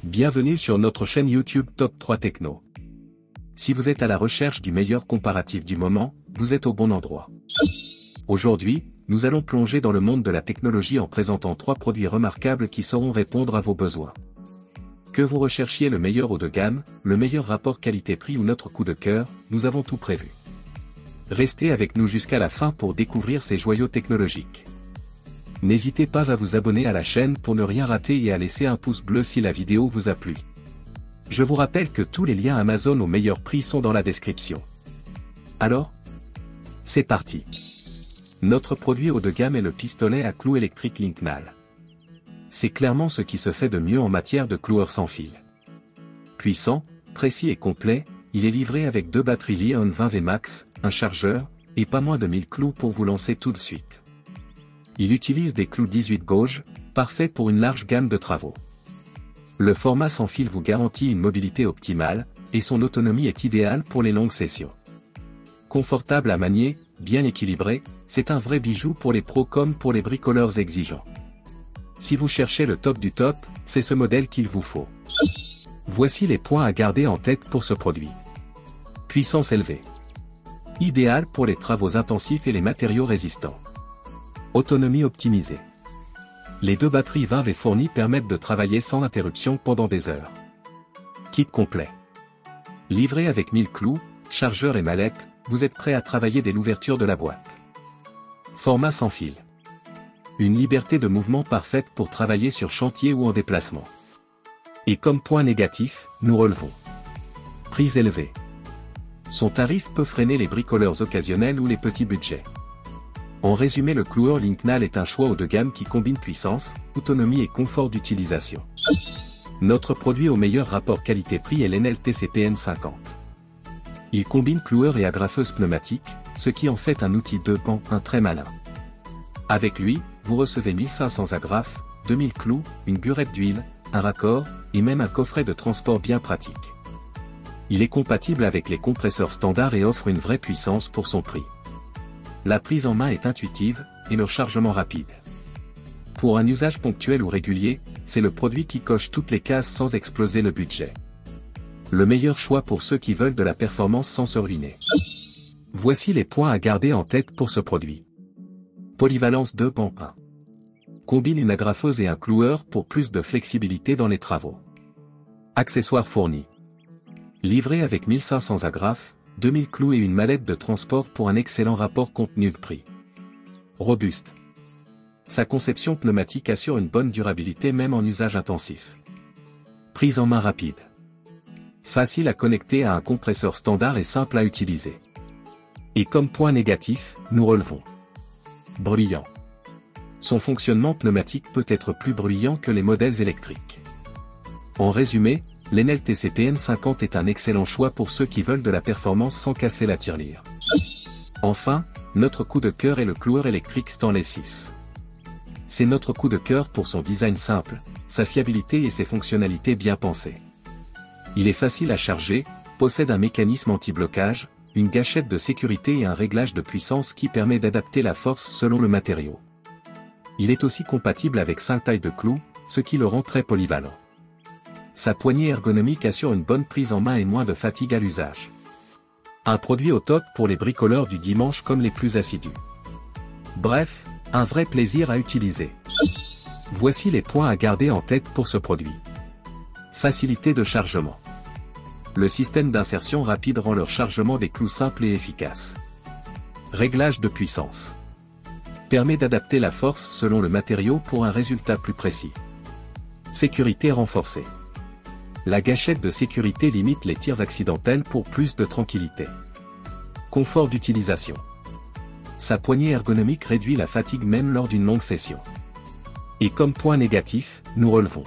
Bienvenue sur notre chaîne YouTube Top 3 Techno. Si vous êtes à la recherche du meilleur comparatif du moment, vous êtes au bon endroit. Aujourd'hui, nous allons plonger dans le monde de la technologie en présentant 3 produits remarquables qui sauront répondre à vos besoins. Que vous recherchiez le meilleur haut de gamme, le meilleur rapport qualité-prix ou notre coup de cœur, nous avons tout prévu. Restez avec nous jusqu'à la fin pour découvrir ces joyaux technologiques. N'hésitez pas à vous abonner à la chaîne pour ne rien rater et à laisser un pouce bleu si la vidéo vous a plu. Je vous rappelle que tous les liens Amazon au meilleur prix sont dans la description. Alors, c'est parti. Notre produit haut de gamme est le pistolet à clous électrique Linknal. C'est clairement ce qui se fait de mieux en matière de cloueurs sans fil. Puissant, précis et complet, il est livré avec 2 batteries Li-ion 20V Max, un chargeur, et pas moins de 1000 clous pour vous lancer tout de suite. Il utilise des clous 18 gauges, parfaits pour une large gamme de travaux. Le format sans fil vous garantit une mobilité optimale, et son autonomie est idéale pour les longues sessions. Confortable à manier, bien équilibré, c'est un vrai bijou pour les pros comme pour les bricoleurs exigeants. Si vous cherchez le top du top, c'est ce modèle qu'il vous faut. Voici les points à garder en tête pour ce produit. Puissance élevée. Idéal pour les travaux intensifs et les matériaux résistants. Autonomie optimisée. Les 2 batteries 20V fournies permettent de travailler sans interruption pendant des heures. Kit complet. Livré avec 1000 clous, chargeur et mallette, vous êtes prêt à travailler dès l'ouverture de la boîte. Format sans fil. Une liberté de mouvement parfaite pour travailler sur chantier ou en déplacement. Et comme point négatif, nous relevons. Prix élevé. Son tarif peut freiner les bricoleurs occasionnels ou les petits budgets. En résumé, le cloueur Linknal est un choix haut de gamme qui combine puissance, autonomie et confort d'utilisation. Notre produit au meilleur rapport qualité-prix est l'Enel TCP N50. Il combine cloueur et agrafeuse pneumatique, ce qui en fait un outil de banc très malin. Avec lui, vous recevez 1500 agrafes, 2000 clous, une gurette d'huile, un raccord, et même un coffret de transport bien pratique. Il est compatible avec les compresseurs standards et offre une vraie puissance pour son prix. La prise en main est intuitive, et le chargement rapide. Pour un usage ponctuel ou régulier, c'est le produit qui coche toutes les cases sans exploser le budget. Le meilleur choix pour ceux qui veulent de la performance sans se ruiner. Voici les points à garder en tête pour ce produit. Polyvalence 2 en 1. Combine une agrafeuse et un cloueur pour plus de flexibilité dans les travaux. Accessoires fournis. Livré avec 1500 agrafes, 2000 clous et une mallette de transport pour un excellent rapport contenu-prix. Robuste. Sa conception pneumatique assure une bonne durabilité même en usage intensif. Prise en main rapide. Facile à connecter à un compresseur standard et simple à utiliser. Et comme point négatif, nous relevons. Bruyant. Son fonctionnement pneumatique peut être plus bruyant que les modèles électriques. En résumé, l'Enel TCP N50 est un excellent choix pour ceux qui veulent de la performance sans casser la tirelire. Enfin, notre coup de cœur est le cloueur électrique Stanley 6. C'est notre coup de cœur pour son design simple, sa fiabilité et ses fonctionnalités bien pensées. Il est facile à charger, possède un mécanisme anti-blocage, une gâchette de sécurité et un réglage de puissance qui permet d'adapter la force selon le matériau. Il est aussi compatible avec 5 tailles de clous, ce qui le rend très polyvalent. Sa poignée ergonomique assure une bonne prise en main et moins de fatigue à l'usage. Un produit au top pour les bricoleurs du dimanche comme les plus assidus. Bref, un vrai plaisir à utiliser. Voici les points à garder en tête pour ce produit. Facilité de chargement. Le système d'insertion rapide rend leur chargement des clous simple et efficace. Réglage de puissance. Permet d'adapter la force selon le matériau pour un résultat plus précis. Sécurité renforcée. La gâchette de sécurité limite les tirs accidentels pour plus de tranquillité. Confort d'utilisation. Sa poignée ergonomique réduit la fatigue même lors d'une longue session. Et comme point négatif, nous relevons.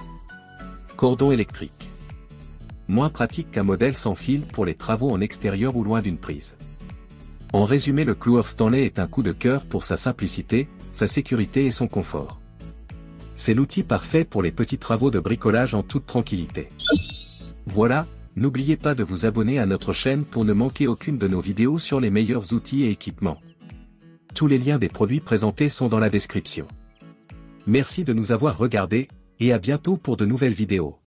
Cordon électrique. Moins pratique qu'un modèle sans fil pour les travaux en extérieur ou loin d'une prise. En résumé, le cloueur Stanley est un coup de cœur pour sa simplicité, sa sécurité et son confort. C'est l'outil parfait pour les petits travaux de bricolage en toute tranquillité. Voilà, n'oubliez pas de vous abonner à notre chaîne pour ne manquer aucune de nos vidéos sur les meilleurs outils et équipements. Tous les liens des produits présentés sont dans la description. Merci de nous avoir regardés, et à bientôt pour de nouvelles vidéos.